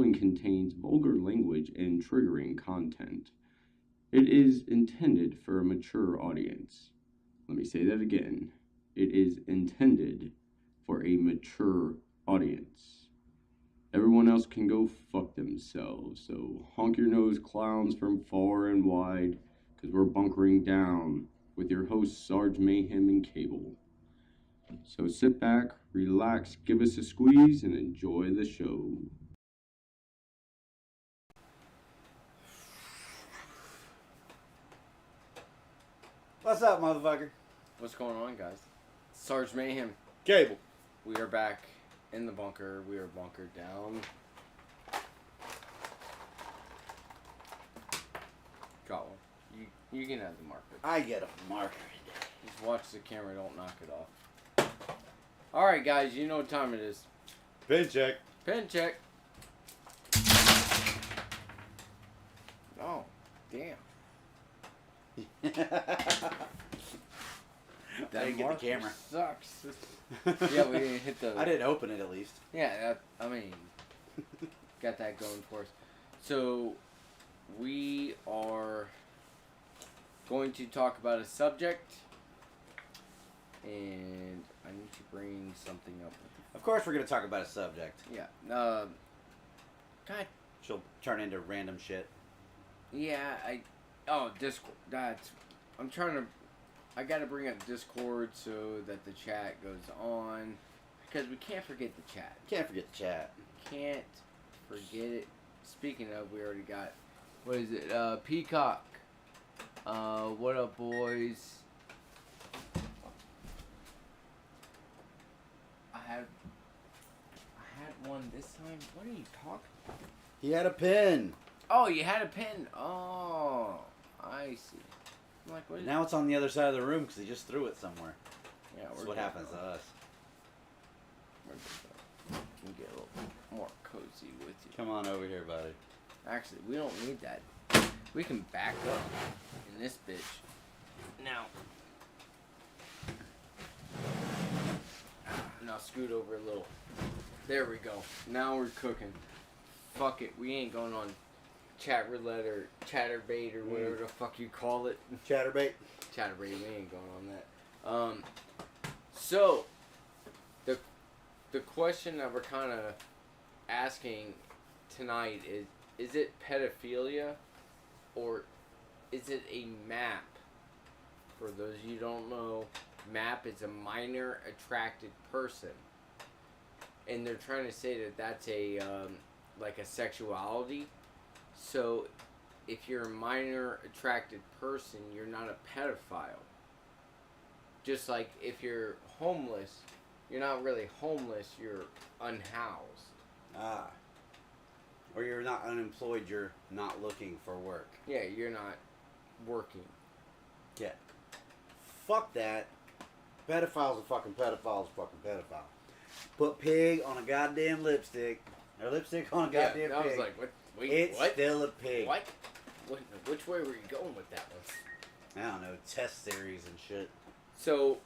following contains vulgar language and triggering content. It is intended for a mature audience. Let me say that again. It is intended for a mature audience. Everyone else can go fuck themselves. So honk your nose, clowns from far and wide, because we're bunkering down with your hosts, Sarge Mayhem and Cable. So sit back, relax, give us a squeeze, and enjoy the show. What's up, motherfucker? What's going on, guys? Sarge Mayhem. Cable. We are back in the bunker. We are bunkered down. Got one. You can have the marker. I get a marker. Just watch the camera. Don't knock it off. All right, guys. You know what time it is. Pin check. Pen check. Oh, damn. I didn't get the camera. Sucks. Yeah, we didn't hit the. I didn't open it at least. Yeah, got that going for us. So, we are going to talk about a subject, and I need to bring something up. Of course, we're gonna talk about a subject. Yeah. God. She'll turn into random shit. Yeah. Discord. I gotta bring up Discord so that the chat goes on, because we can't forget the chat. Can't forget the chat. Can't forget it. Speaking of, we already got, what is it? Peacock. What up, boys? I had one this time. What are you talking about? He had a pin. Oh, you had a pin. Oh, I see. I'm like, what is Now it's on the other side of the room because he just threw it somewhere. Yeah, That's what happens to us. We can get a little more cozy with you. Come on over here, buddy. Actually, we don't need that. We can back up in this bitch. Now scoot over a little. There we go. Now we're cooking. Fuck it. We ain't going on chat roulette or chatterbait or whatever the fuck you call it. Chatterbait. Chatterbait. We ain't going on that. So the question that we're kind of asking tonight is it pedophilia or is it a MAP? For those of you who don't know, MAP is a minor attracted person. And they're trying to say that that's a like a sexuality. So if you're a minor attracted person, you're not a pedophile. Just like if you're homeless, you're not really homeless, you're unhoused. Ah. Or you're not unemployed, you're not looking for work. Yeah, you're not working. Yeah. Fuck that. Pedophile's a fucking pedophile's a fucking pedophile. Put pig on a goddamn lipstick. Or lipstick on a goddamn I pig. was like, what? Wait, it's what? still a pig. What? Which way were you going with that one? I don't know, test series and shit. So,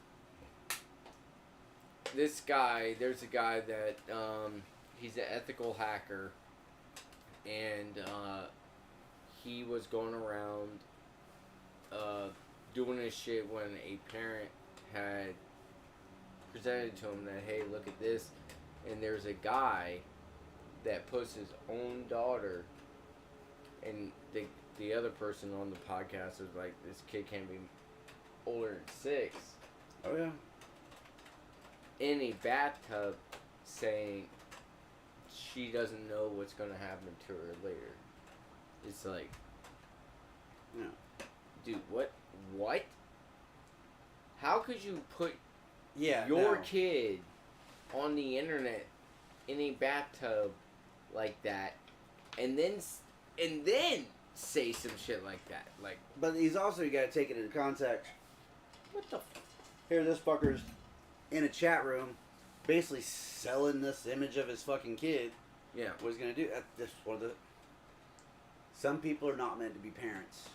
this guy, there's a guy that, he's an ethical hacker, and, he was going around, doing this shit when a parent had presented to him that, hey, look at this, and there's a guy that puts his own daughter, and the other person on the podcast was like, this kid can't be older than 6. Oh, yeah. In a bathtub, saying she doesn't know what's going to happen to her later. It's like, Yeah. dude, what? How could you put your kid on the internet in a bathtub like that, and then say some shit like that? Like, But he's also, you gotta take it into context. what the? Here, this fucker's in a chat room, basically selling this image of his fucking kid. Yeah. What he's gonna do? That's one of the. Some people are not meant to be parents.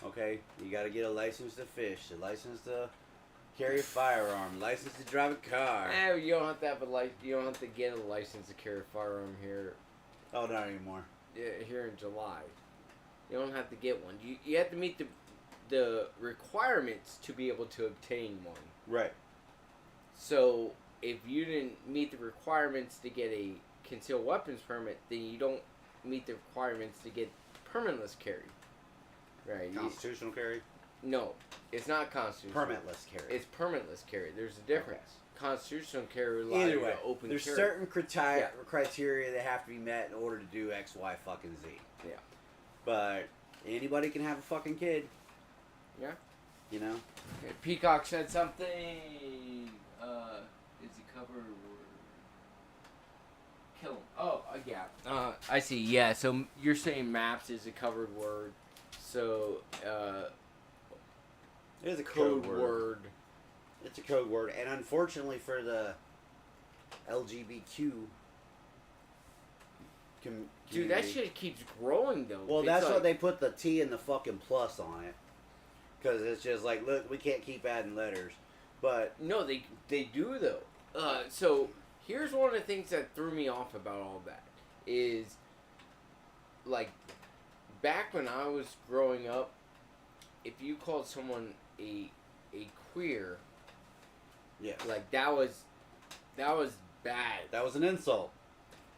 Okay, you gotta get a license to fish, a license to carry a firearm, license to drive a car. You don't have to have you don't have to get a license to carry a firearm here Oh, not anymore. here in July. You don't have to get one. You have to meet the requirements to be able to obtain one. Right. So if you didn't meet the requirements to get a concealed weapons permit, then you don't meet the requirements to get permitless carry. Right? Constitutional carry? No, it's not constitutional. Permitless carry. It's permitless carry. There's a difference. Okay. Constitutional carry allows Either you way, to open there's carry. certain criteria that have to be met in order to do X, Y, fucking Z. Yeah. But anybody can have a fucking kid. Yeah. You know? Okay, Peacock said something. Is he covered or kill him? Oh, yeah. I see. Yeah. So you're saying maps is a covered word. So It is a code word. It's a code word, and unfortunately for the LGBTQ community, Dude, that shit keeps growing though. well, It's that's like, what they put the T and the fucking plus on it, because it's just like, look, we can't keep adding letters, but No, they do though. So here's one of the things that threw me off about all that is like back when I was growing up, if you called someone a queer, yeah, like that was bad. that was an insult.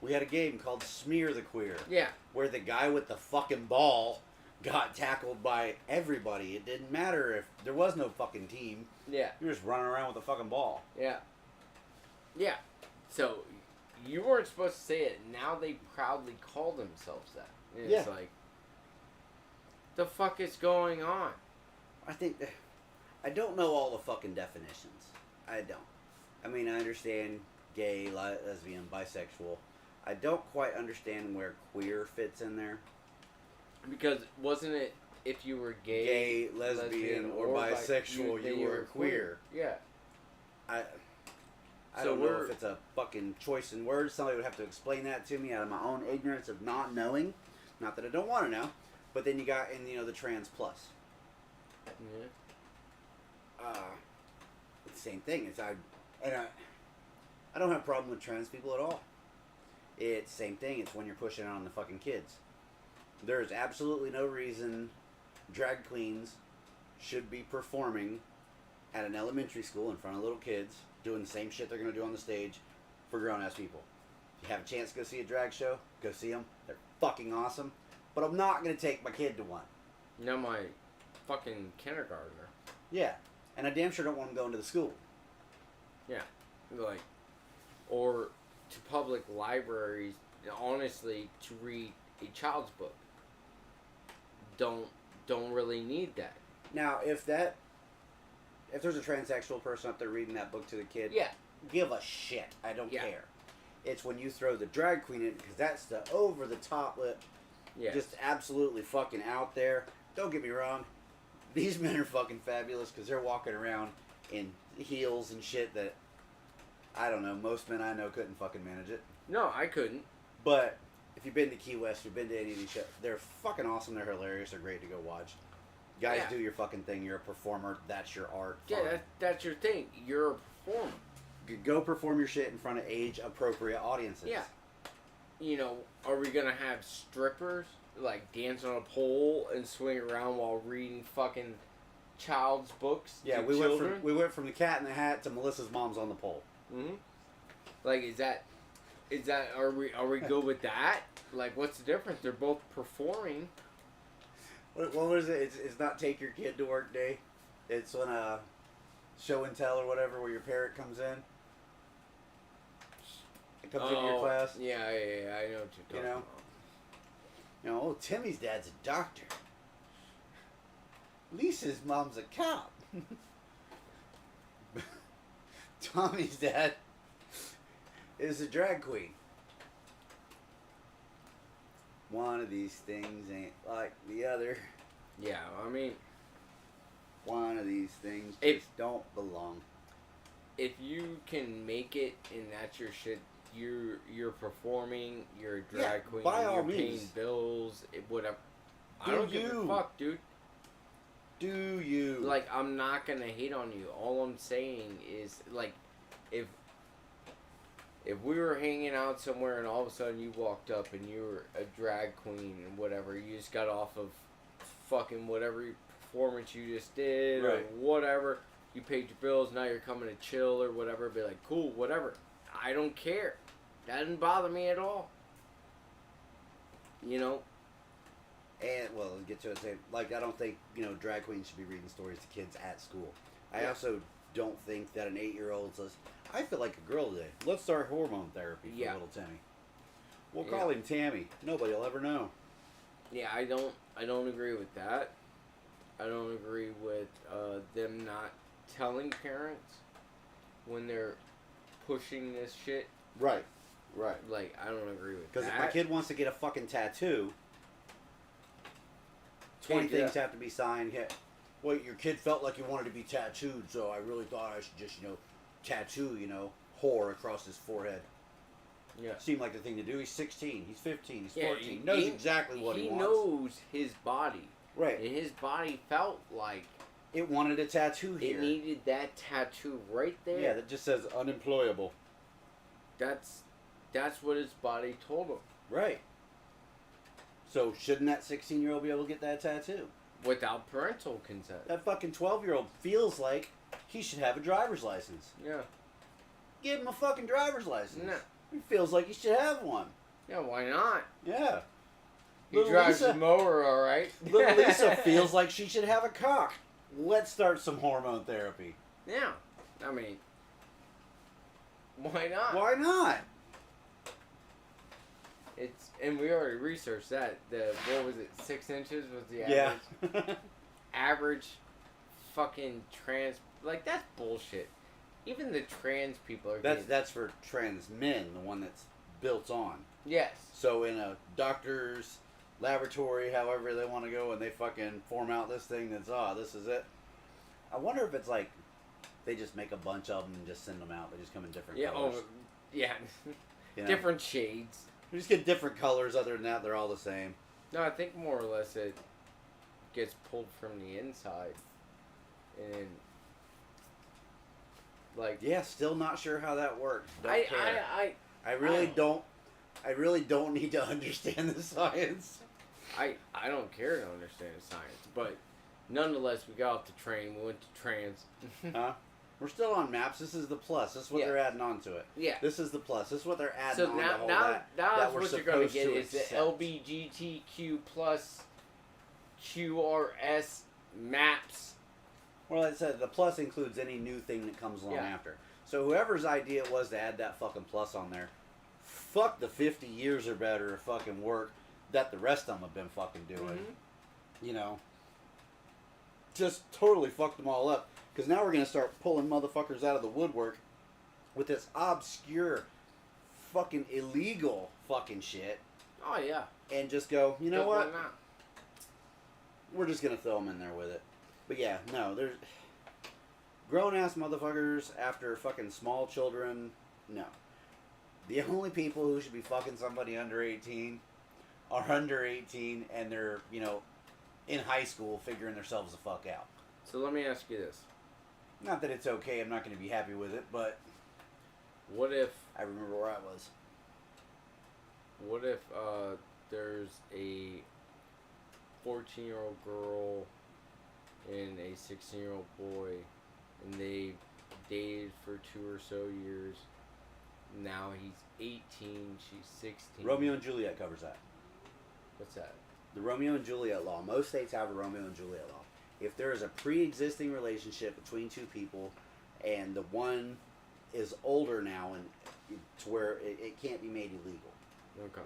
We had a game called Smear the Queer, Yeah. where the guy with the fucking ball got tackled by everybody. It didn't matter if there was no fucking team. Yeah. You were just running around with a fucking ball. Yeah. Yeah. So you weren't supposed to say it. Now they proudly call themselves that. And it's Yeah. like, the fuck is going on? I think I don't know all the fucking definitions. I don't. I mean, I understand gay, lesbian, bisexual. I don't quite understand where queer fits in there. Because wasn't it if you were Gay, lesbian, or bisexual, then you were queer. Yeah. I So don't know if it's a fucking choice in words. Somebody would have to explain that to me out of my own ignorance of not knowing. Not that I don't want to know. But then you got in, the trans plus. Yeah. It's the same thing. I don't have a problem with trans people at all. It's the same thing. It's when you're pushing it on the fucking kids. There's absolutely no reason drag queens should be performing at an elementary school in front of little kids, doing the same shit they're going to do on the stage for grown-ass people. If you have a chance to go see a drag show, go see them. They're fucking awesome. But I'm not going to take my kid to one. Now my fucking kindergartner. Yeah. And I damn sure don't want them going to the school. Yeah. Like, or to public libraries, honestly, to read a child's book. Don't really need that. Now, if there's a transsexual person up there reading that book to the kid, Yeah. give a shit. I don't Yeah. care. It's when you throw the drag queen in, because that's the over the top lip, Yeah. just absolutely fucking out there. Don't get me wrong, these men are fucking fabulous because they're walking around in heels and shit that, I don't know, most men I know couldn't fucking manage it. No, I couldn't. But if you've been to Key West, you've been to any of these shows, they're fucking awesome, they're hilarious, they're great to go watch. Guys, Yeah. do your fucking thing, you're a performer, that's your art. Yeah, Fine. that's your thing. You're a performer. Go perform your shit in front of age-appropriate audiences. Yeah. You know, are we gonna have strippers like dance on a pole and swing around while reading fucking child's books? Yeah, to we children? went from the Cat in the Hat to Melissa's Mom's on the Pole. Mm-hmm. Like, is that are we good with that? Like, what's the difference? They're both performing. What was it? It's not Take Your Kid to Work Day. It's when show and tell or whatever, where your parrot comes in. It comes into your class. Yeah, I know what you're talking about. Oh, Timmy's dad's a doctor. Lisa's mom's a cop. Tommy's dad is a drag queen. One of these things ain't like the other. Yeah, I mean, One of these things If- just don't belong. if you can make it and that's your shit, you're performing, you're a drag Yeah, queen, by all you're paying means. bills, whatever. I Do don't give a you. fuck, dude. Do you? Like, I'm not gonna hate on you. All I'm saying is, like, if If we were hanging out somewhere and all of a sudden you walked up and you were a drag queen and whatever, you just got off of fucking whatever performance you just did or Right. whatever, you paid your bills, now you're coming to chill or whatever, be like, cool, whatever. I don't care. That doesn't bother me at all. You know? And, well, let's get to it. Like, I don't think, drag queens should be reading stories to kids at school. I Yeah. also don't think that an 8-year-old says, I feel like a girl today. Let's start hormone therapy for Yeah. little Timmy. We'll call him Tammy. Nobody will ever know. Yeah, I don't agree with that. I don't agree with them not telling parents when they're pushing this shit. Right. Right. Like, I don't agree with that. Because if my kid wants to get a fucking tattoo, 20 Yeah. things have to be signed. Yeah. Well, your kid felt like he wanted to be tattooed, so I really thought I should just, tattoo, whore across his forehead. Yeah. Seemed like the thing to do. He's 16, he's 15, he's Yeah, 14. He knows exactly what he wants. He knows his body. Right. And his body felt like It wanted a tattoo here. it needed that tattoo right there. Yeah, that just says unemployable. That's what his body told him. Right. So shouldn't that 16-year-old be able to get that tattoo? Without parental consent. That fucking 12-year-old feels like he should have a driver's license. Yeah. Give him a fucking driver's license. No. He feels like he should have one. Yeah, why not? Yeah. He Little drives Lisa- the mower all right. Little Lisa feels like she should have a cock. Let's start some hormone therapy. Yeah. I mean, why not? Why not? And we already researched that. What was it? 6 inches was the Yeah. average. Average fucking trans, like, that's bullshit. Even the trans people are getting, That's for trans men, the one that's built on. yes. So in a doctor's laboratory, however they want to go, and they fucking form out this thing that's, this is it. I wonder if it's like they just make a bunch of them and just send them out. They just come in different Yeah. colors. Oh, yeah. You know? Different shades. We just get different colors. Other than that, they're all the same. No, I think more or less it gets pulled from the inside, and like Yeah, still not sure how that works. Don't I care. I really don't. I really don't need to understand the science. I don't care to understand science, but nonetheless, we got off the train. We went to trans. Huh? We're still on maps. This is the plus. This is what Yeah. they're adding on to it. Yeah. This is the plus. This is what they're adding So on now, to all now, that. now that what we're you're gonna supposed get to is the accept. LBGTQ plus QRS maps. Well, like I said, the plus includes any new thing that comes along Yeah. after. So whoever's idea it was to add that fucking plus on there, fuck the 50 years or better of fucking work that the rest of them have been fucking doing. Mhm. You know? Just totally fucked them all up. Because now we're going to start pulling motherfuckers out of the woodwork with this obscure, fucking illegal fucking shit. Oh yeah. And just go, you know Why what? not? We're just going to throw them in there with it. But yeah, no, there's grown-ass motherfuckers after fucking small children, no. The only people who should be fucking somebody under 18 are under 18 and they're, in high school figuring themselves the fuck out. So let me ask you this: Not that it's okay, I'm not going to be happy with it, but what if I remember where I was. there's a 14-year-old girl and a 16-year-old boy, and they dated for 2 or so years. Now he's 18, she's 16. Romeo and Juliet covers that. What's that? The Romeo and Juliet law. Most states have a Romeo and Juliet law. If there is a pre-existing relationship between two people and the one is older now and to where it can't be made illegal. Okay.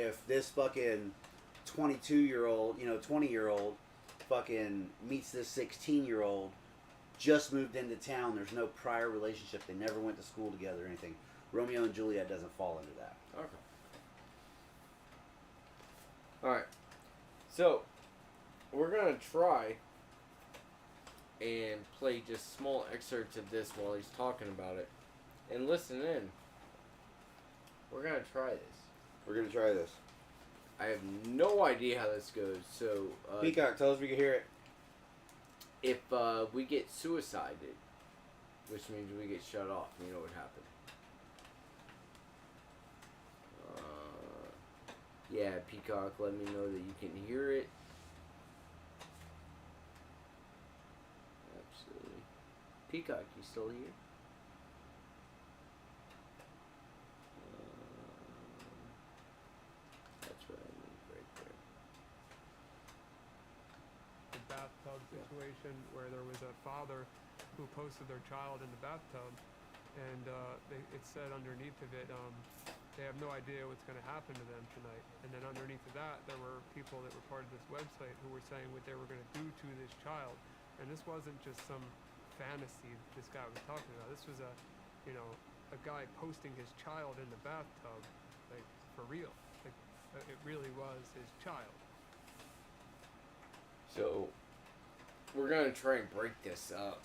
If this fucking 22-year-old, 20-year-old fucking meets this 16-year-old, just moved into town, there's no prior relationship, they never went to school together or anything, Romeo and Juliet doesn't fall into that. Okay. Alright. So, we're going to try and play just small excerpts of this while he's talking about it. And listen in. We're going to try this. We're going to try this. I have no idea how this goes, so... Peacock, tell us if we can hear it. if we get suicided, which means we get shut off, you know what happened. Yeah, Peacock, let me know that you can hear it. Absolutely. Peacock, you still here? That's what I need right there. The bathtub situation where there was a father who posted their child in the bathtub, and it said underneath of it, they have no idea what's going to happen to them tonight. And then underneath of that, there were people that were part of this website who were saying what they were going to do to this child. And this wasn't just some fantasy that this guy was talking about. This was a guy posting his child in the bathtub, like, for real. Like, it really was his child. So, we're going to try and break this up.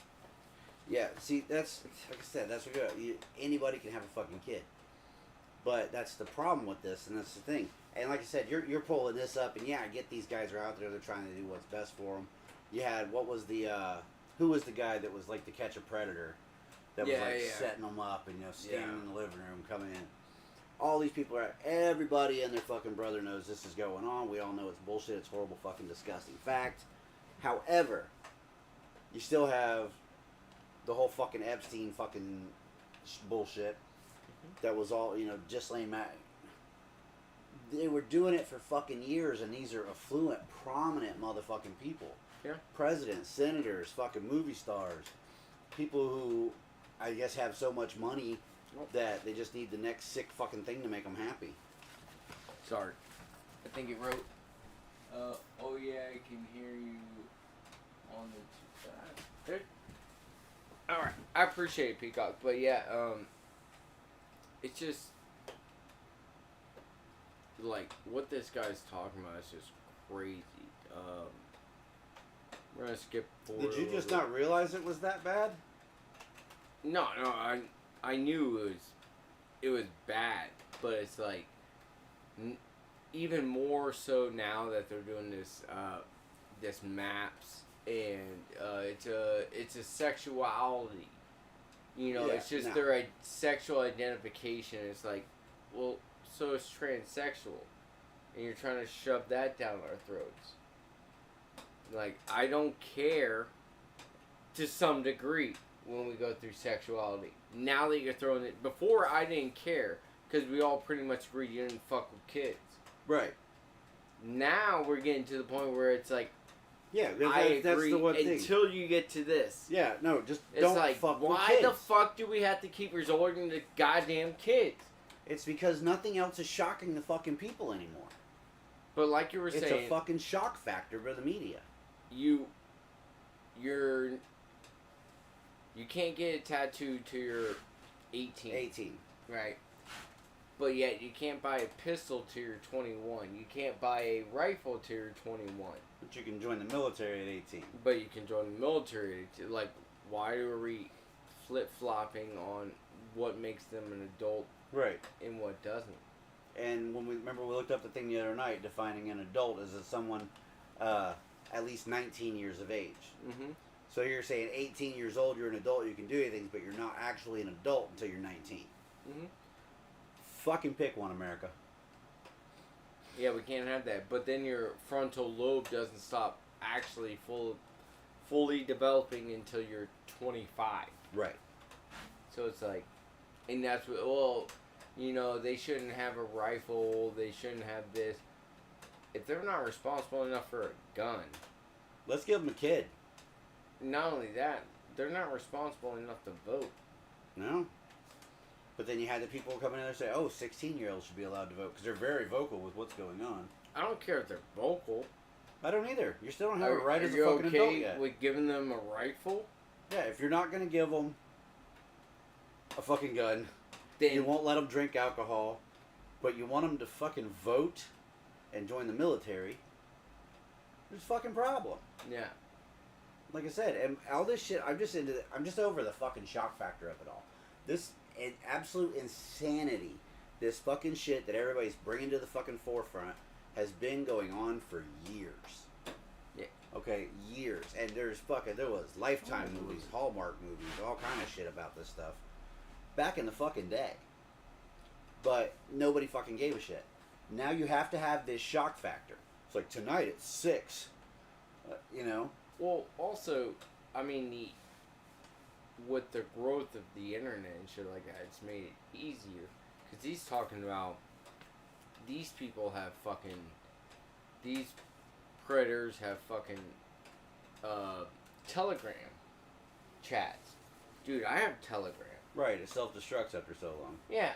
Yeah, see, that's, like I said, that's what anybody can have a fucking kid. But that's the problem with this, and that's the thing. And like I said, you're pulling this up, and yeah, I get these guys are out there, they're trying to do what's best for them. You had, who was the guy that was like to catch a predator? That was setting them up and, standing in the living room, coming in. All these people are, everybody and their fucking brother knows this is going on. We all know it's bullshit, it's horrible, fucking disgusting fact. However, you still have the whole fucking Epstein fucking bullshit. That was all, Ghislaine Matt. They were doing it for fucking years, and these are affluent, prominent motherfucking people. Yeah. Presidents, senators, fucking movie stars. People who, I guess, have so much money that they just need the next sick fucking thing to make them happy. Sorry. I think it wrote, oh yeah, I can hear you on the two sides. Alright, I appreciate it, Peacock, but yeah, it's just, like, what this guy's talking about is just crazy. We're gonna skip forward. Did you just not realize it was that bad? No, I knew it was bad, but it's like, even more so now that they're doing this maps, and it's a sexuality. It's just their sexual identification. It's like, well, so it's transsexual, and you're trying to shove that down our throats. Like, I don't care to some degree when we go through sexuality. Now that you're throwing it, before I didn't care because we all pretty much agreed you didn't fuck with kids. Right. Now we're getting to the point where it's like, yeah, I agree that's the one thing. Until you get to this. Yeah, no, just it's don't like, fuck with why kids. the fuck do we have to keep resorting to goddamn kids? It's because nothing else is shocking the fucking people anymore. But like you were saying, it's a fucking shock factor for the media. You can't get it tattooed till you're 18. 18. Right. But yet you can't buy a pistol till you're 21. You can't buy a rifle till you're 21. But you can join the military at 18. But you can join the military. Like, why are we flip-flopping on what makes them an adult right. and what doesn't? And when we looked up the thing the other night, defining an adult as someone at least 19 years of age. Mm-hmm. So you're saying 18 years old, you're an adult, you can do anything, but you're not actually an adult until you're 19. Mm-hmm. Fucking pick one, America. Yeah, we can't have that. But then your frontal lobe doesn't stop actually fully developing until you're 25. Right. So it's like, and that's what, well, they shouldn't have a rifle, they shouldn't have this. If they're not responsible enough for a gun. Let's give them a kid. Not only that, they're not responsible enough to vote. No. But then you had the people coming in there and say, oh, 16-year-olds should be allowed to vote because they're very vocal with what's going on. I don't care if they're vocal. I don't either. You still don't have a right as a fucking fucking adult yet. with giving them a rifle? Yeah, if you're not going to give them a fucking gun, then you won't let them drink alcohol, but you want them to fucking vote and join the military, there's a fucking problem. Yeah. Like I said, and all this shit, I'm just over the fucking shock factor of it all. This absolute insanity, this fucking shit that everybody's bringing to the fucking forefront has been going on for years. Yeah. Okay, years. And there was Lifetime movies, Hallmark movies, all kind of shit about this stuff back in the fucking day. But nobody fucking gave a shit. Now you have to have this shock factor. It's like tonight at 6. You know. Well, also, I mean, with the growth of the internet and shit like that, it's made it easier. Because he's talking about these people have fucking, these predators have fucking Telegram chats. Dude, I have Telegram. Right, it self-destructs after so long. Yeah.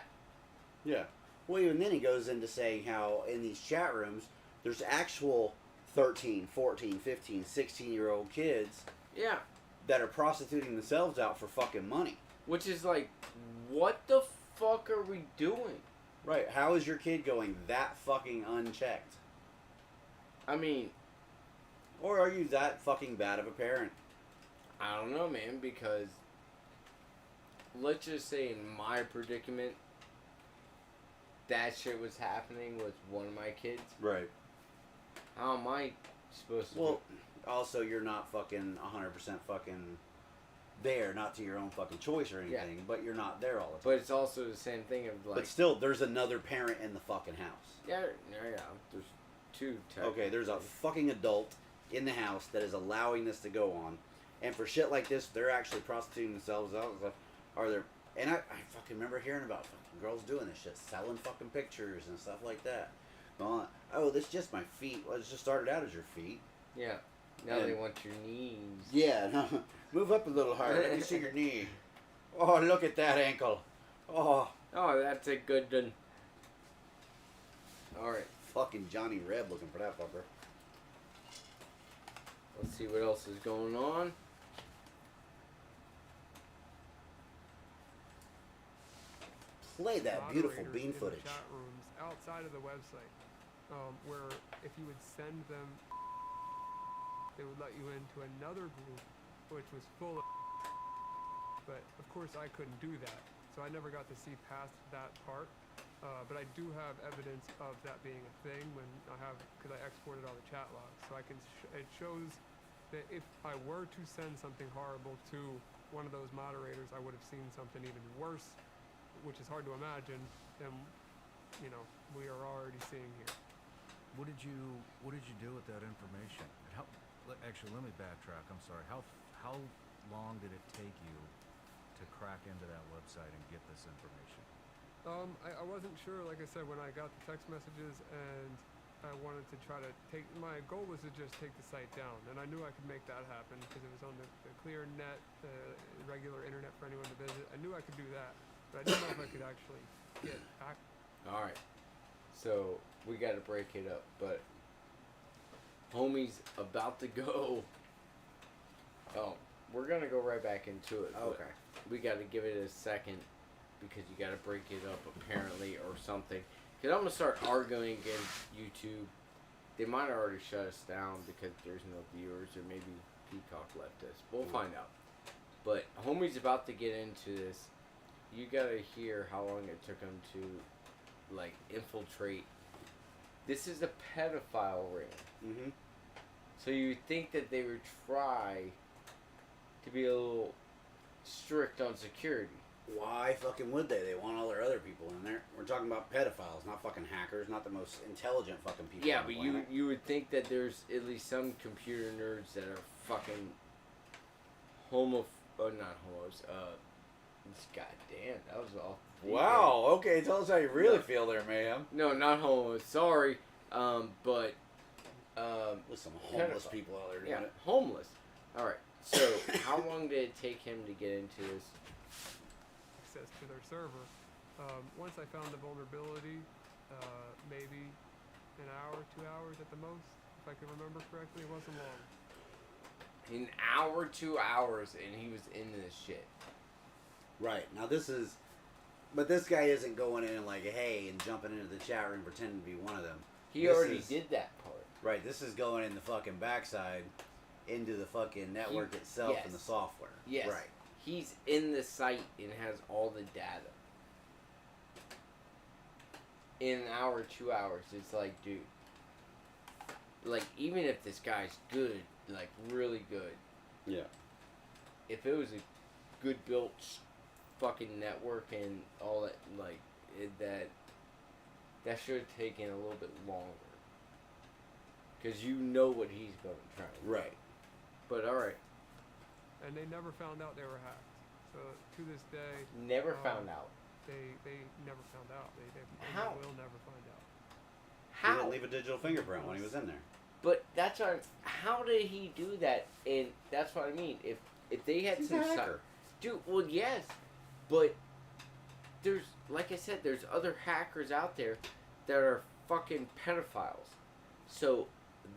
Yeah. Well, even then he goes into saying how in these chat rooms, there's actual 13, 14, 15, 16-year-old kids Yeah. that are prostituting themselves out for fucking money. Which is like, what the fuck are we doing? Right. How is your kid going that fucking unchecked? I mean, Or are you that fucking bad of a parent? I don't know, man, because let's just say in my predicament, that shit was happening with one of my kids. Right. How am I supposed to Well, also, you're not fucking 100% fucking there, not to your own fucking choice or anything, but you're not there all the time. But it's also the same thing of like... But still, there's another parent in the fucking house. Yeah, there's two Okay, there's a fucking adult in the house that is allowing this to go on. And for shit like this, they're actually prostituting themselves out and stuff. Are there... And I fucking remember hearing about fucking girls doing this shit, selling fucking pictures and stuff like that. Going, oh, this is just my feet. Well, it just started out as your feet. Yeah. Now they want your knees. Yeah, no. Move up a little higher. Let me see your knee. Oh, look at that ankle. Oh. Oh, that's a good one. Alright. Fucking Johnny Reb looking for that fucker. Let's see what else is going on. Play that beautiful Moderators bean in footage. Chat rooms outside of the website, where if you would send them, they would let you into another group, which was full of. But of course, I couldn't do that, so I never got to see past that part. But I do have evidence of that being a thing because I exported all the chat logs, so I can. It shows that if I were to send something horrible to one of those moderators, I would have seen something even worse, which is hard to imagine, than we are already seeing here. What did you do with that information? Actually, let me backtrack. I'm sorry. How long did it take you to crack into that website and get this information? I wasn't sure, like I said, when I got the text messages, and I wanted to try to my goal was to just take the site down, and I knew I could make that happen because it was on the clear net, regular internet for anyone to visit. I knew I could do that, but I didn't know if I could actually get back. Alright. So, we gotta break it up, but homie's about to go. Oh, we're gonna go right back into it. but Okay. We gotta give it a second because you gotta break it up apparently or something. Because I'm gonna start arguing against YouTube. They might already shut us down because there's no viewers, or maybe Peacock left us. We'll find out. But homie's about to get into this. You gotta hear how long it took him to, like, infiltrate. This is a pedophile ring. Mm-hmm. So you think that they would try to be a little strict on security. Why fucking would they? They want all their other people in there. We're talking about pedophiles, not fucking hackers, not the most intelligent fucking people. Yeah, on the but planet. you would think that there's at least some computer nerds that are fucking not homos. Goddamn, that was all. Wow. Okay, tell us how you really feel there, ma'am. No, not homos. Sorry, but With some homeless pedophile. people out there doing yeah, it. homeless. All right. So, how long did it take him to get into this? Access to their server. Once I found the vulnerability, maybe an hour, 2 hours at the most, if I can remember correctly. It wasn't long. An hour, 2 hours, and he was into this shit. Right. Now but this guy isn't going in and like, hey, and jumping into the chat room pretending to be one of them. He This already is- did that part. Right, this is going in the fucking backside into the fucking network itself and the yes. software. Yes. Right. He's in the site and has all the data. In an hour, 2 hours, it's like, dude. Like, even if this guy's good, like, really good. Yeah. If it was a good built fucking network and all that, like, that that should have taken a little bit longer. Because you know what he's going to try to do. Right. But alright. And they never found out they were hacked. So to this day, Never found out. They never found out. They How? will never find out. He How? didn't leave a digital fingerprint when he was in there. But that's what how did he do that? And that's what I mean. If they had He's some a hacker. dude, well yes, but there's like I said, there's other hackers out there that are fucking pedophiles. So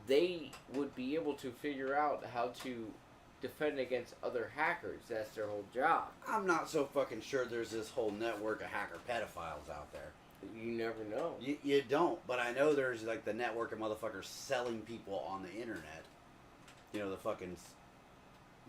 they would be able to figure out how to defend against other hackers. That's their whole job. I'm not so fucking sure there's this whole network of hacker pedophiles out there. You never know. You don't, but I know there's like the network of motherfuckers selling people on the internet. You know, the fucking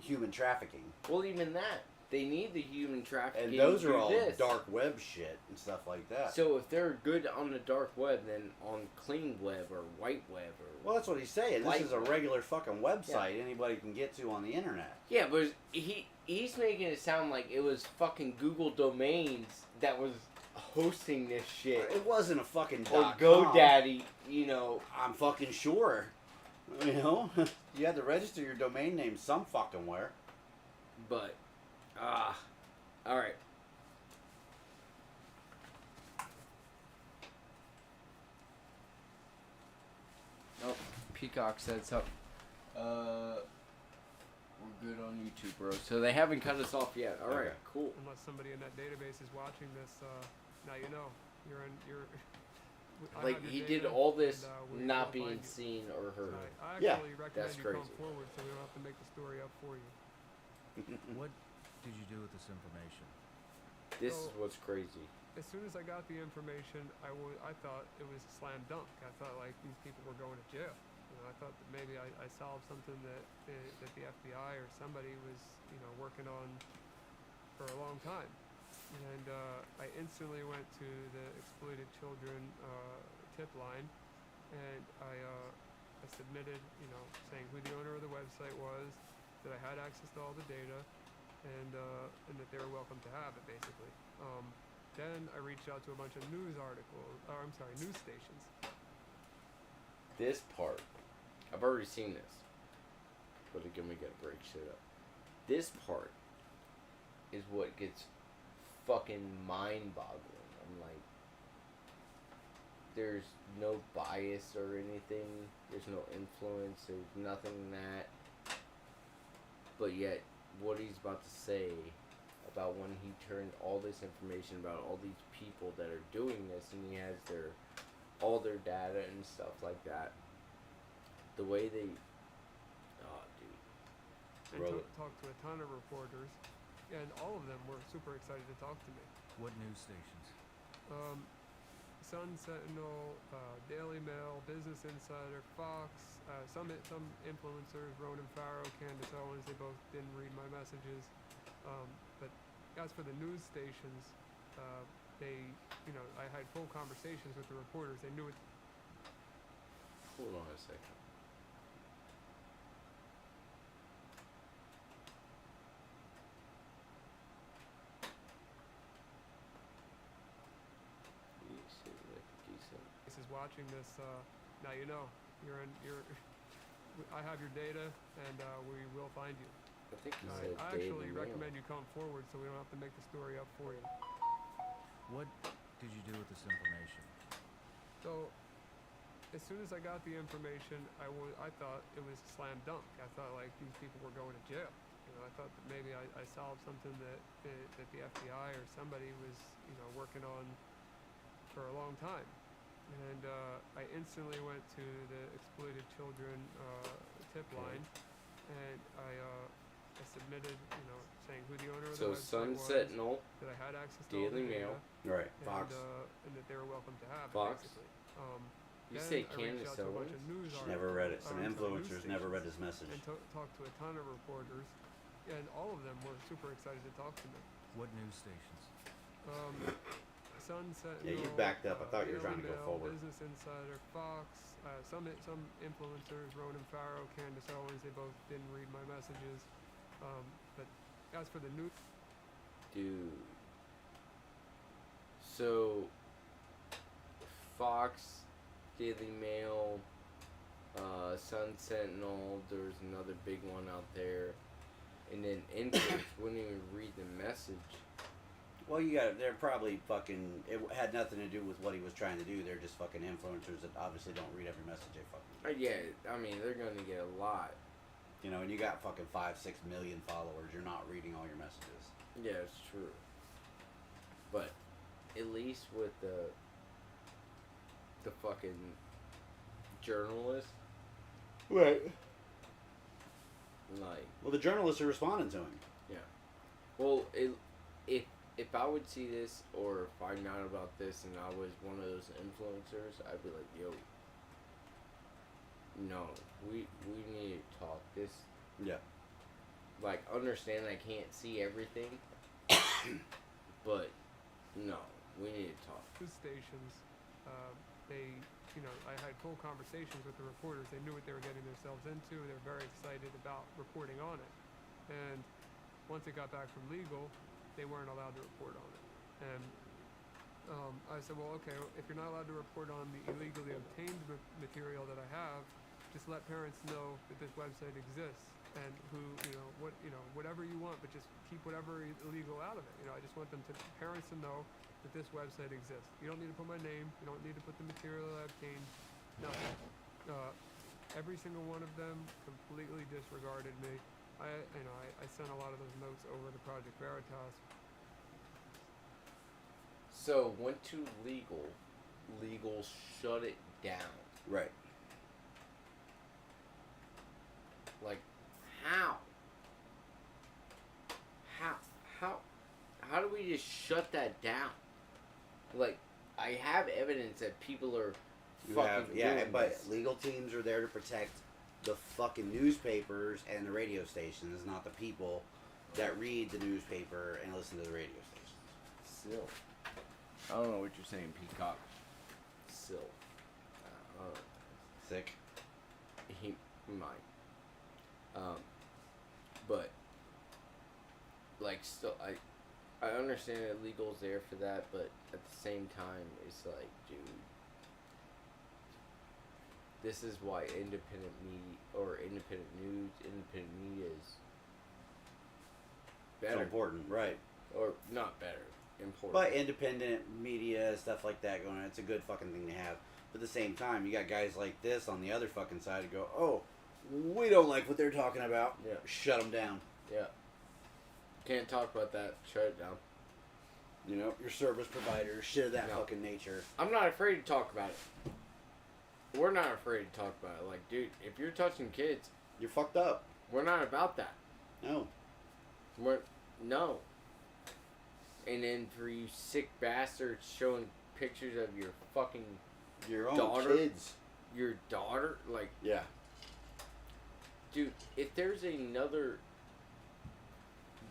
human trafficking. Well, even that. They need the human trafficking. And those to are do all this. dark web shit and stuff like that. So if they're good on the dark web, then on clean web or white web or Well, that's what he's saying. This Light is a web. regular fucking website anybody can get to on the internet. Yeah, but he's making it sound like it was fucking Google domains that was hosting this shit. It wasn't a fucking Or .com. GoDaddy, you know. I'm fucking sure. You know? You had to register your domain name some fucking where. But, alright. Oh, Peacock said something. We're good on YouTube, bro. So they haven't cut us off yet. Alright, Okay. cool. Unless somebody in that database is watching this, now you know. You're. I Like, have your he data, did all this and, we not will being find you. seen or heard. I Yeah, actually recommend that's you come crazy. forward so we don't have to make the story up for you. What did you do with this information? This is So- what's crazy. As soon as I got the information, I thought it was a slam dunk. I thought like these people were going to jail. You know, I thought that maybe I solved something that the FBI or somebody was working on for a long time. And I instantly went to the exploited children tip line, and I submitted, saying who the owner of the website was, that I had access to all the data, and that they were welcome to have it, basically. Then I reached out to a bunch of news stations. This part, I've already seen this, but again, we gotta break shit up. This part is what gets fucking mind-boggling. I'm like, there's no bias or anything. There's no influence. There's nothing that. But yet, what he's about to say about when he turned all this information about all these people that are doing this, and he has all their data and stuff like that. The way they, dude. And Brother. talked to a ton of reporters, and all of them were super excited to talk to me. What news stations? Sun Sentinel, Daily Mail, Business Insider, Fox, some influencers, Ronan Farrow, Candace Owens, they both didn't read my messages. But as for the news stations, I had full conversations with the reporters. They knew it. Hold on a second. Is watching this. Now you know. I have your data, and we will find you. I think he I said actually Daily Mail. recommend you come forward so we don't have to make the story up for you. What did you do with this information? So, as soon as I got the information, I thought it was a slam dunk. I thought like these people were going to jail. I thought that maybe I solved something that the FBI or somebody was working on for a long time. And I instantly went to the exploited children tip line, and I submitted, saying who the owner of the So website Sun was, Sentinel, that I had access to all Daily the Mail, data, Right. and, Fox. and that they were welcome to have Fox. it, basically. you Then say I reached Candace out to a bunch Owens? of news Never read it. Some news influencers never read stations, his message. and talked to a ton of reporters, and all of them were super excited to talk to me. What news stations? Sun Sentinel, Yeah, you backed up. I thought you were Daily trying to go Mail, forward. Business Insider, Fox, some influencers, Ronan Farrow, Candace Owens, they both didn't read my messages. But as for the news, Dude. So, Fox, Daily Mail, Sun Sentinel. There's another big one out there, and then influencers wouldn't even read the message. Well, they're probably fucking, it had nothing to do with what he was trying to do. They're just fucking influencers that obviously don't read every message they fucking Yeah, I mean, they're going to get a lot. You know, and you got fucking 5-6 million followers. You're not reading all your messages. Yeah, it's true. But at least with the fucking journalist, Right. like, Well, the journalists are responding to him. well, if I would see this or find out about this and I was one of those influencers, I'd be like, yo, no, we need to talk. This, Yeah. like, understand I can't see everything, but no, we need to talk. News stations, they, I had full conversations with the reporters. They knew what they were getting themselves into. They were very excited about reporting on it. And once it got back from legal, they weren't allowed to report on it. And I said, well, okay, if you're not allowed to report on the illegally obtained material that I have, just let parents know that this website exists and whatever you want, but just keep whatever illegal out of it. I just want parents to know that this website exists. You don't need to put my name. You don't need to put the material I obtained. Nothing. Every single one of them completely disregarded me. I sent a lot of those notes over to Project Veritas. So, went to legal. Legal shut it down. Right. Like, how? How do we just shut that down? Like, I have evidence that people are doing but this. legal teams are there to protect the fucking newspapers and the radio stations, not the people that read the newspaper and listen to the radio stations. Still. I don't know what you're saying, Peacock. Still. Sick. He might. But, like, still, I understand that legal's there for that, but at the same time, it's like, dude, this is why independent media, or independent news, independent media is better. So important, right. Or not better, important. But independent media, stuff like that going on, it's a good fucking thing to have. But at the same time, you got guys like this on the other fucking side who go, oh, we don't like what they're talking about. Yeah. Shut them down. Yeah. Can't talk about that. Shut it down. You know, your service providers, shit of that No. fucking nature. I'm not afraid to talk about it. We're not afraid to talk about it. Like, dude, if you're touching kids, You're fucked up. we're not about that. No. No. And then for you sick bastards showing pictures of your fucking Your own daughter, kids. your daughter, like, Yeah. dude, if there's another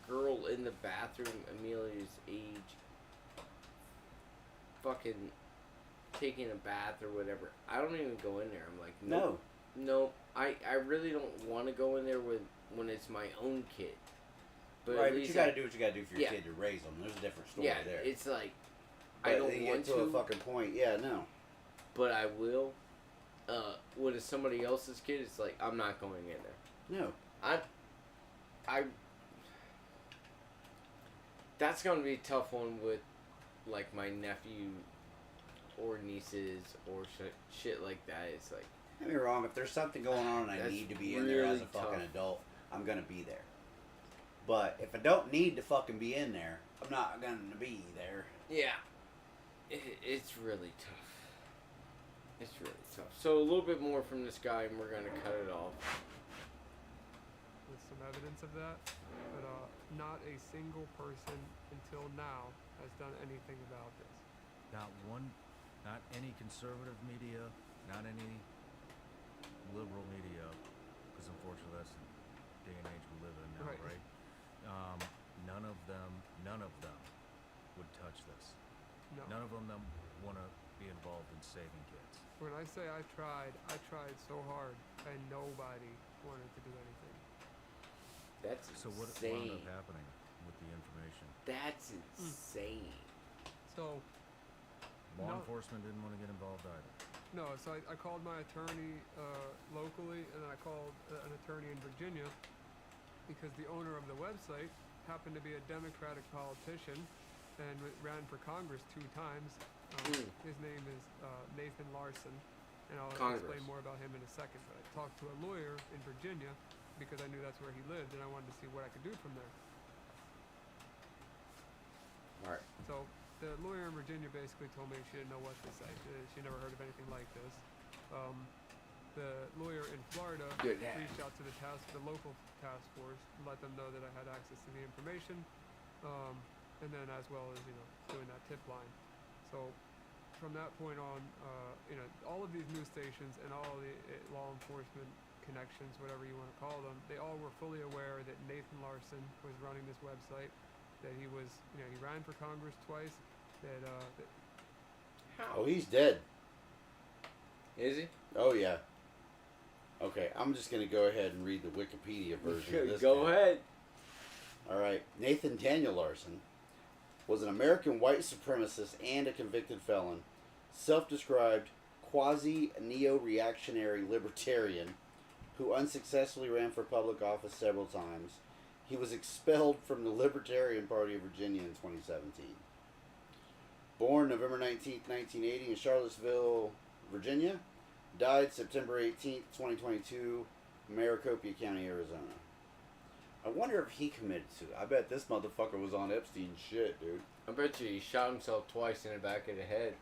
girl in the bathroom Amelia's age, fucking taking a bath or whatever, I don't even go in there. I'm like, nope. No, I really don't want to go in there when it's my own kid. But Right, at but least you gotta do what you gotta do for your Yeah. kid to raise them. There's a different story yeah, there. it's like, But I don't they want get to a fucking point. Yeah, no. but I will. When it's somebody else's kid, it's like, I'm not going in there. No. I that's gonna be a tough one with, like, my nephew or nieces or shit like that. It's like, Don't get me wrong, if there's something going on and I That's need to be in there as really a fucking tough. adult, I'm gonna be there. But if I don't need to fucking be in there, I'm not gonna be there. yeah, it's really tough. It's really tough. So a little bit more from this guy, and we're gonna cut it off. With some evidence of that, but not a single person until now has done anything about this. Not any conservative media, not any liberal media, because unfortunately that's the day and age we live in now, Right. right? None of them would touch this. No. None of them want to be involved in saving kids. When I say I tried so hard, and nobody wanted to do anything. That's So what insane. wound up happening with the information? That's insane. So, Law No. enforcement didn't want to get involved either. No, so I called my attorney locally, and then I called an attorney in Virginia because the owner of the website happened to be a Democratic politician and ran for Congress 2 times. His name is Nathan Larson, and I'll explain more about him in a second. But I talked to a lawyer in Virginia because I knew that's where he lived, and I wanted to see what I could do from there. All right. So the lawyer in Virginia basically told me she didn't know what to say. She never heard of anything like this. The lawyer in Florida reached out to the local task force, let them know that I had access to the information, and then as well as doing that tip line. So from that point on, all of these news stations and all the law enforcement connections, whatever you want to call them, they all were fully aware that Nathan Larson was running this website, that he was, he ran for Congress twice, that Oh, he's dead. Is he? Oh, yeah. Okay, I'm just going to go ahead and read the Wikipedia version of this. Go ahead. All right. Nathan Daniel Larson was an American white supremacist and a convicted felon, self-described quasi-neo-reactionary libertarian who unsuccessfully ran for public office several times. He was expelled from the Libertarian Party of Virginia in 2017. Born November 19th, 1980 in Charlottesville, Virginia. Died September 18th, 2022, Maricopa County, Arizona. I wonder if he committed suicide. I bet this motherfucker was on Epstein's shit, dude. I bet you he shot himself twice in the back of the head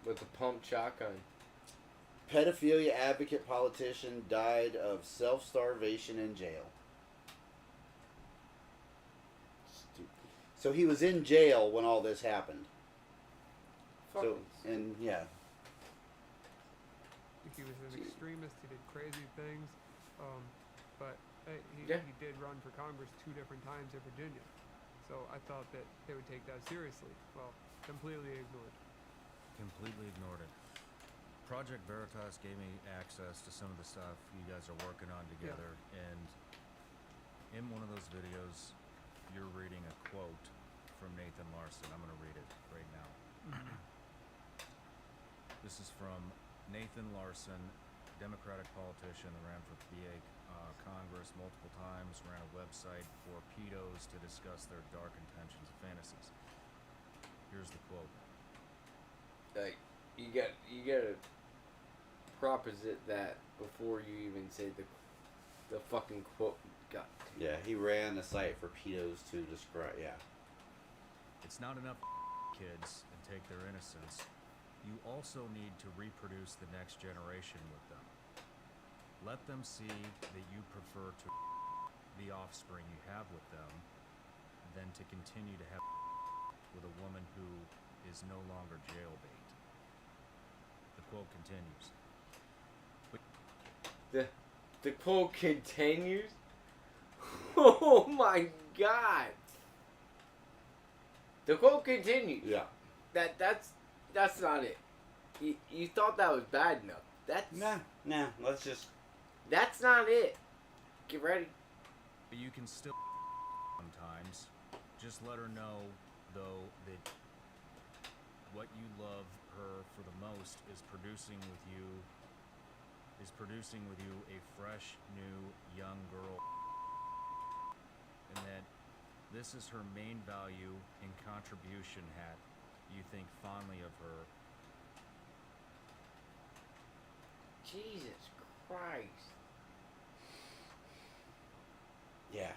with a pumped shotgun. Pedophilia advocate politician died of self-starvation in jail. Stupid. So he was in jail when all this happened. So, and yeah. he was an extremist. He did crazy things, but he did run for Congress 2 different times in Virginia. So I thought that they would take that seriously. Well, completely ignored. Completely ignored it. Project Veritas gave me access to some of the stuff you guys are working on together, and in one of those videos, you're reading a quote from Nathan Larson. I'm going to read it right now. This is from Nathan Larson, Democratic politician that ran for PA Congress multiple times, ran a website for pedos to discuss their dark intentions and fantasies. Here's the quote. Like, you gotta proposit that before you even say the fucking quote. God. Yeah, he ran a site for pedos to describe. Yeah. It's not enough kids and take their innocence. You also need to reproduce the next generation with them. Let them see that you prefer to the offspring you have with them than to continue to have with a woman who is no longer jailbait. The quote continues. The quote continues? Oh my god. The quote continues. Yeah. That's not it. You thought that was bad enough. Nah. Let's just. That's not it. Get ready. But you can still sometimes. Just let her know, though, that what you love her for the most is producing with you a fresh, new, young girl. And that this is her main value and contribution hat. You think fondly of her. Jesus Christ. Yeah.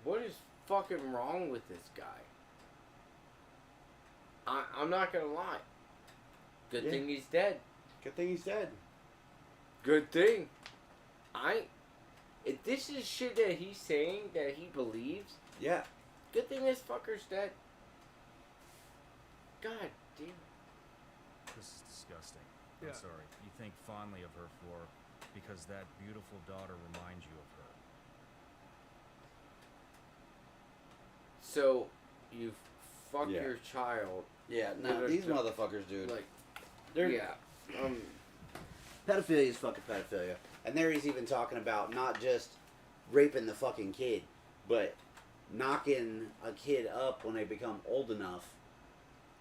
What is fucking wrong with this guy? I'm not gonna lie. Good thing he's dead. Good thing he's dead. Good thing. If this is shit that he's saying that he believes, Yeah. good thing this fucker's dead. God damn. This is disgusting. Yeah. I'm sorry. You think fondly of her because that beautiful daughter reminds you of her. So, you fuck Yeah. your child. Yeah. No, these motherfuckers, dude. Like, They're pedophilia is fucking pedophilia, and there he's even talking about not just raping the fucking kid, but knocking a kid up when they become old enough,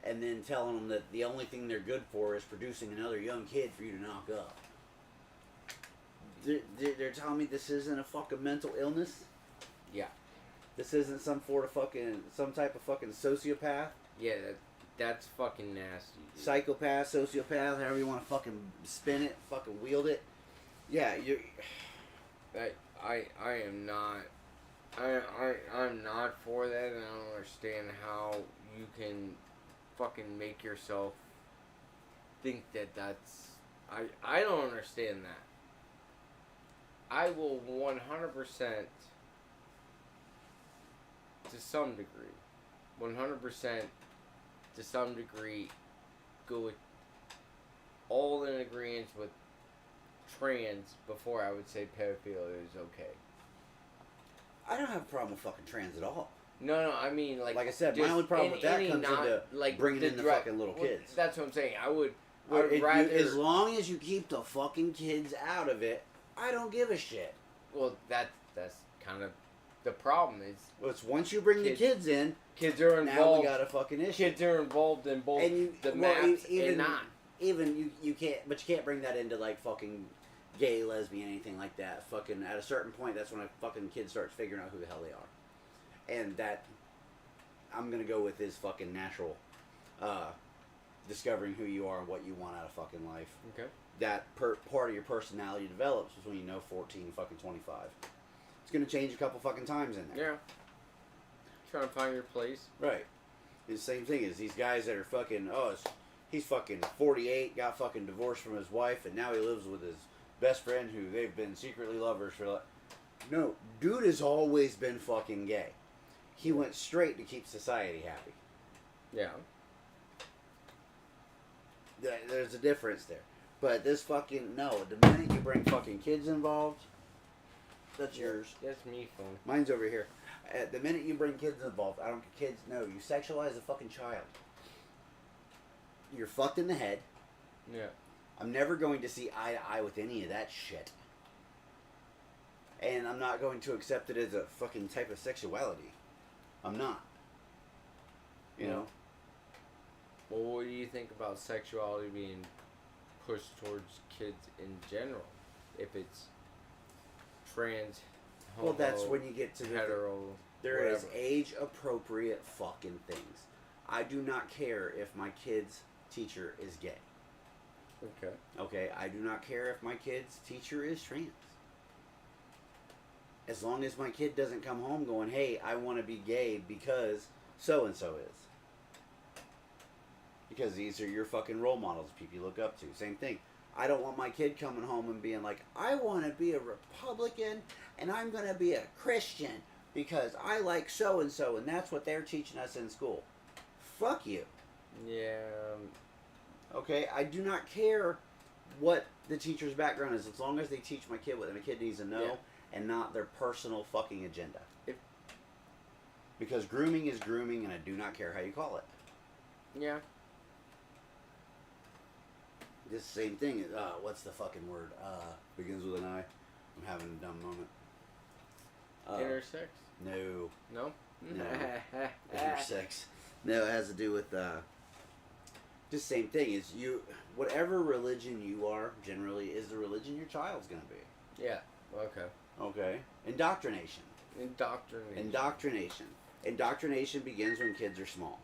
and then telling them that the only thing they're good for is producing another young kid for you to knock up. They're telling me this isn't a fucking mental illness? Yeah. This isn't some type of fucking sociopath? Yeah, that's fucking nasty. Dude. Psychopath, sociopath, however you want to fucking spin it, fucking wield it. Yeah, you're... I am not... I'm not for that, and I don't understand how you can fucking make yourself think that that's... I don't understand that. I will 100%, to some degree, 100% to some degree, go with all in agreement with trans before I would say pedophilia is okay. I don't have a problem with fucking trans at all. No, I mean, like I said, my only problem with that comes into like bringing in the fucking little kids. That's what I'm saying. I would rather... as long as you keep the fucking kids out of it, I don't give a shit. Well, that's kind of the problem is... Well, it's once you bring the kids in, kids are involved. Now we got a fucking issue. Kids are involved in both maps and not. Even you can't, but you can't bring that into like fucking gay, lesbian, anything like that. Fucking at a certain point, that's when a fucking kid starts figuring out who the hell they are, and that I'm gonna go with is fucking natural, discovering who you are and what you want out of fucking life. Okay. That part of your personality develops when you know 14, fucking 25. It's gonna change a couple fucking times in there. Yeah. Trying to find your place. Right. The same thing is these guys that are fucking, he's fucking 48, got fucking divorced from his wife, and now he lives with his best friend who they've been secretly lovers for like... No, dude has always been fucking gay. He went straight to keep society happy. Yeah. There's a difference there. But this fucking... No, the minute you bring fucking kids involved, that's yours. That's me, phone. Mine's over here. The minute you bring kids involved, I don't care, kids, no, you sexualize a fucking child. You're fucked in the head. Yeah. I'm never going to see eye to eye with any of that shit. And I'm not going to accept it as a fucking type of sexuality. I'm not. You know? Well, what do you think about sexuality being pushed towards kids in general? If it's trans, homo, Well, that's when you get to hetero. There is whatever. age-appropriate fucking things. I do not care if my kid's teacher is gay. Okay. Okay, I do not care if my kid's teacher is trans. As long as my kid doesn't come home going, hey, I want to be gay because so-and-so is. Because these are your fucking role models, people you look up to. Same thing. I don't want my kid coming home and being like, I want to be a Republican and I'm going to be a Christian because I like so-and-so and that's what they're teaching us in school. Fuck you. Yeah. Okay, I do not care what the teacher's background is as long as they teach my kid what my kid needs to know and not their personal fucking agenda. Because grooming is grooming and I do not care how you call it. Yeah. This same thing is, what's the fucking word? Begins with an I. I'm having a dumb moment. Intersex? No. No? No. Intersex. No, it has to do with, just same thing. Is whatever religion you are, generally, is the religion your child's going to be. Yeah. Okay. Okay? Indoctrination. Indoctrination. Indoctrination begins when kids are small.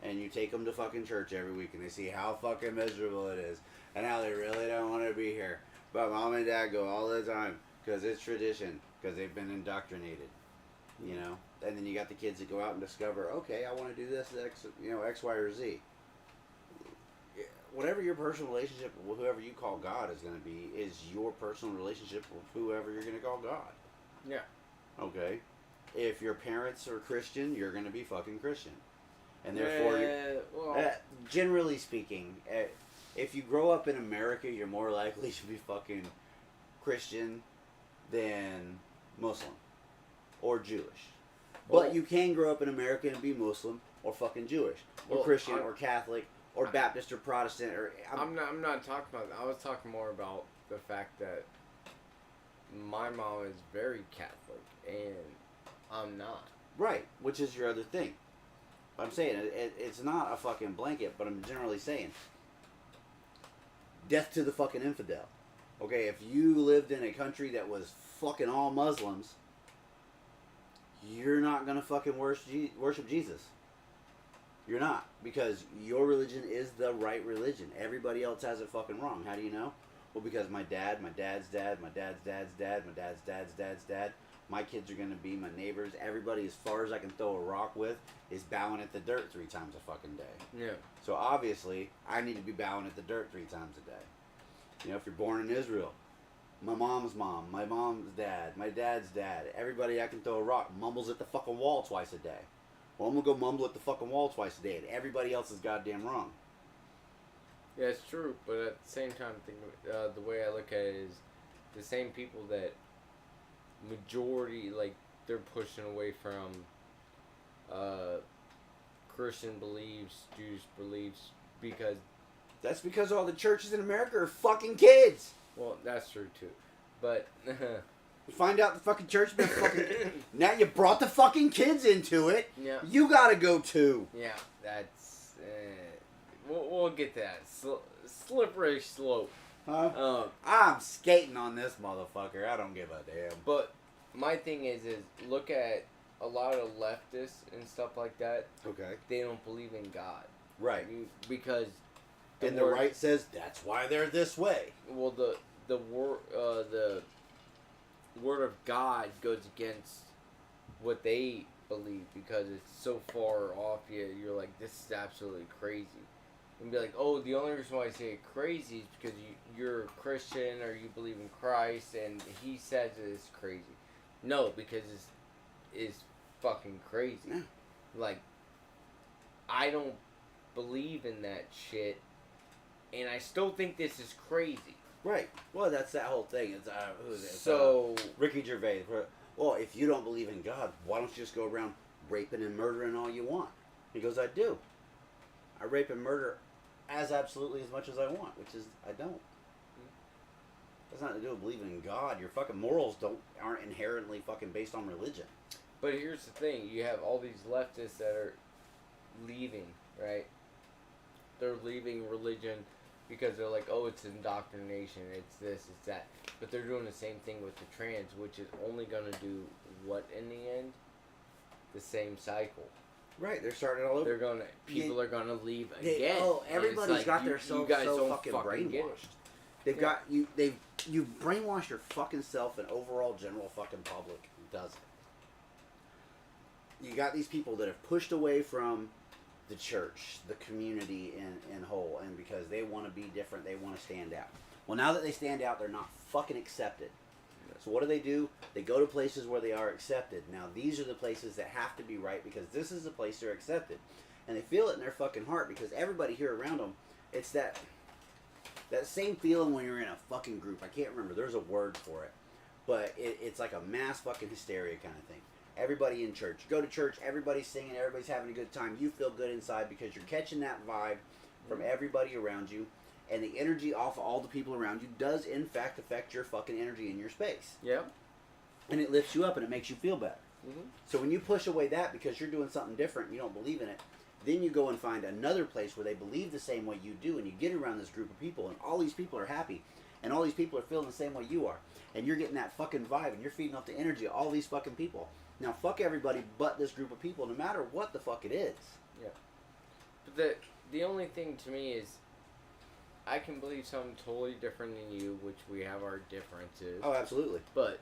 And you take them to fucking church every week and they see how fucking miserable it is and how they really don't want to be here. But mom and dad go all the time because it's tradition, because they've been indoctrinated. You know? And then you got the kids that go out and discover, okay, I want to do this, X, Y, or Z. Whatever your personal relationship with whoever you call God is going to be is your personal relationship with whoever you're going to call God. Yeah. Okay? If your parents are Christian, you're going to be fucking Christian. And therefore, generally speaking, if you grow up in America, you're more likely to be fucking Christian than Muslim or Jewish. But you can grow up in America and be Muslim or fucking Jewish or Christian or Catholic or Baptist or Protestant. Or I'm not talking about that. I was talking more about the fact that my mom is very Catholic and I'm not. Right, which is your other thing. I'm saying it's not a fucking blanket, but I'm generally saying death to the fucking infidel. Okay, if you lived in a country that was fucking all Muslims, you're not gonna fucking worship Jesus. You're not, because your religion is the right religion. Everybody else has it fucking wrong. How do you know? Well, because my dad, my dad's dad, my dad's dad's dad, my dad's dad's dad's dad, my kids are going to be my neighbors. Everybody as far as I can throw a rock with is bowing at the dirt 3 times a fucking day. Yeah. So obviously, I need to be bowing at the dirt 3 times a day. You know, if you're born in Israel, my mom's mom, my mom's dad, my dad's dad, everybody I can throw a rock mumbles at the fucking wall twice a day. Well, I'm going to go mumble at the fucking wall twice a day, and everybody else is goddamn wrong. Yeah, it's true, but at the same time, the way I look at it is the same people that majority, like, they're pushing away from Christian beliefs, Jewish beliefs, because... That's because all the churches in America are fucking kids. Well, that's true, too. But... You find out the fucking church been fucking... Now you brought the fucking kids into it. Yeah. You gotta go too. Yeah, that's... We'll get to that. Slippery slope. Huh? I'm skating on this motherfucker. I don't give a damn. But my thing is look at a lot of leftists and stuff like that. Okay. They don't believe in God. Right. Because... And the right says that's why they're this way. Well, the word of God goes against what they believe because it's so far off. You're like, this is absolutely crazy. And be like, oh, the only reason why I say it crazy is because you're a Christian or you believe in Christ and he says it's crazy. No, because it's fucking crazy. Yeah. Like, I don't believe in that shit, and I still think this is crazy. Right. Well, that's that whole thing. It's who is it? So Ricky Gervais. Well, if you don't believe in God, why don't you just go around raping and murdering all you want? He goes, I do. I rape and murder as absolutely as much as I want, which is I don't. That's nothing to do with believing in God. Your fucking morals aren't inherently fucking based on religion. But here's the thing: you have all these leftists that are leaving, right? They're leaving religion because they're like, oh, it's indoctrination, it's this, it's that. But they're doing the same thing with the trans, which is only gonna do what in the end? The same cycle. Right, they're starting all over. People are gonna leave again. Everybody's got their self so fucking brainwashed. They've got you. You've brainwashed your fucking self and overall general fucking public doesn't. You got these people that have pushed away from the church, the community in whole, and because they want to be different, they want to stand out. Well, now that they stand out, they're not fucking accepted. So what do? They go to places where they are accepted. Now, these are the places that have to be right because this is the place they're accepted. And they feel it in their fucking heart because everybody here around them, it's that same feeling when you're in a fucking group. I can't remember. There's a word for it. But it's like a mass fucking hysteria kind of thing. Everybody in church. You go to church, everybody's singing, everybody's having a good time. You feel good inside because you're catching that vibe from everybody around you. And the energy off of all the people around you does, in fact, affect your fucking energy in your space. Yeah. And it lifts you up and it makes you feel better. Mm-hmm. So when you push away that because you're doing something different, you don't believe in it, then you go and find another place where they believe the same way you do, and you get around this group of people, and all these people are happy, and all these people are feeling the same way you are. And you're getting that fucking vibe, and you're feeding off the energy of all these fucking people. Now, fuck everybody but this group of people, no matter what the fuck it is. Yeah. But the only thing to me is, I can believe something totally different than you, which we have our differences. Oh, absolutely. But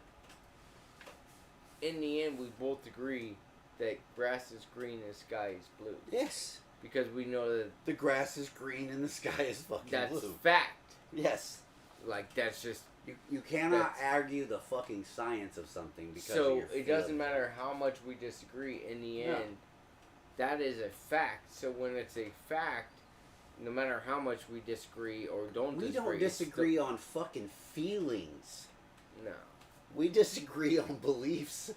in the end, we both agree that grass is green and the sky is blue. Yes. Because we know that the grass is green and the sky is fucking that's blue. fact. Yes. Like, that's just... You cannot argue the fucking science of something because of your it doesn't matter how much we disagree. In the end, that is a fact. So when it's a fact, no matter how much we disagree or don't disagree... We don't disagree on fucking feelings. No. We disagree on beliefs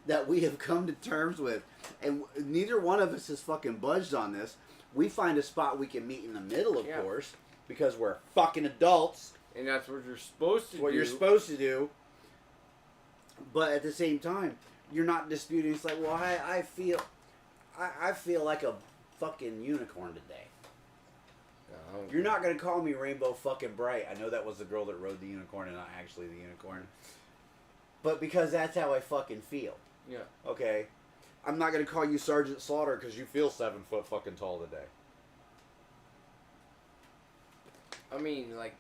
that we have come to terms with. And neither one of us has fucking budged on this. We find a spot we can meet in the middle, of course, because we're fucking adults. And that's what you're supposed to do. What you're supposed to do. But at the same time, you're not disputing. It's like, well, I feel... I feel like a fucking unicorn today. No, You're not gonna call me Rainbow fucking Bright. I know that was the girl that rode the unicorn and not actually the unicorn. But because that's how I fucking feel. Yeah. Okay? I'm not gonna call you Sergeant Slaughter because you feel 7 foot fucking tall today. I mean, like,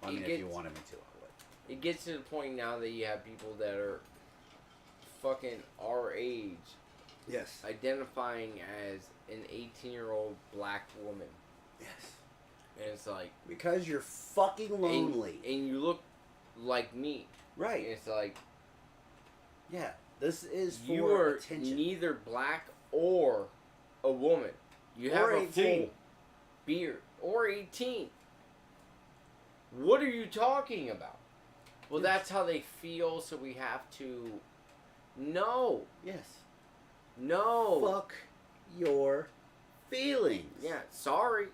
I mean, if you wanted me to, I would. it gets to the point now that you have people that are fucking our age Yes. identifying as an 18-year-old black woman. Yes. And it's like... Because you're fucking lonely. And you look like me. Right. And it's like... Yeah. This is for You are attention. neither black or a woman. You have Or a 18. full beard. Or 18. What are you talking about? Well, Yes. that's how they feel, so we have to... No. Yes. No. Fuck your feelings. Yeah, sorry.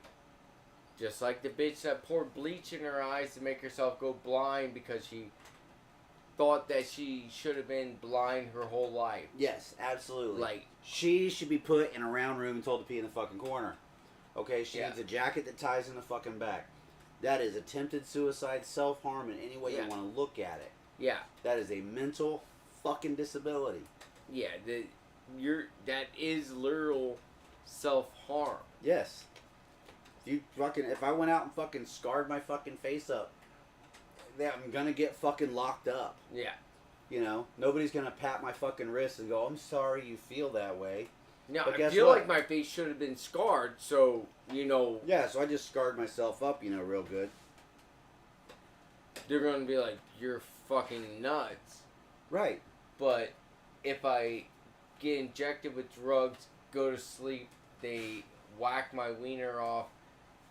Just like the bitch that poured bleach in her eyes to make herself go blind because she thought that she should have been blind her whole life. Yes, absolutely. Like, she should be put in a round room and told to pee in the fucking corner. Okay, she Yeah. needs a jacket that ties in the fucking back. That is attempted suicide, self-harm, in any way Yeah. you want to look at it. yeah, That is a mental fucking disability. yeah, that is literal self-harm. Yes. If I went out and fucking scarred my fucking face up, then I'm gonna get fucking locked up. Yeah. You know, nobody's gonna pat my fucking wrist and go, "I'm sorry you feel that way." Now, But I guess feel what? like my face should have been scarred, so, Yeah, so I just scarred myself up, real good. they're going to be like, you're fucking nuts. Right. But if I get injected with drugs, go to sleep, they whack my wiener off,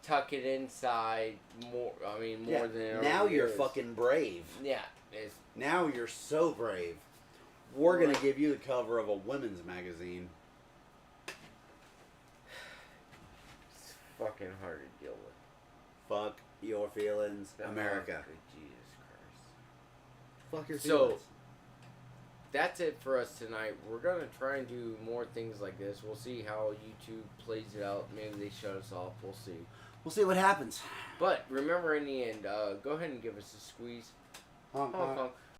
tuck it inside, more Yeah. than it Now already you're is. fucking brave. Yeah. It's, Now you're so brave. We're gonna give you the cover of a women's magazine. it's fucking hard to deal with. Fuck your feelings, America. Jesus Christ. Fuck your So- feelings. That's it for us tonight. We're going to try and do more things like this. We'll see how YouTube plays it out. Maybe they shut us off. We'll see. We'll see what happens. But remember, in the end, go ahead and give us a squeeze. Honk, Honk, honk. honk.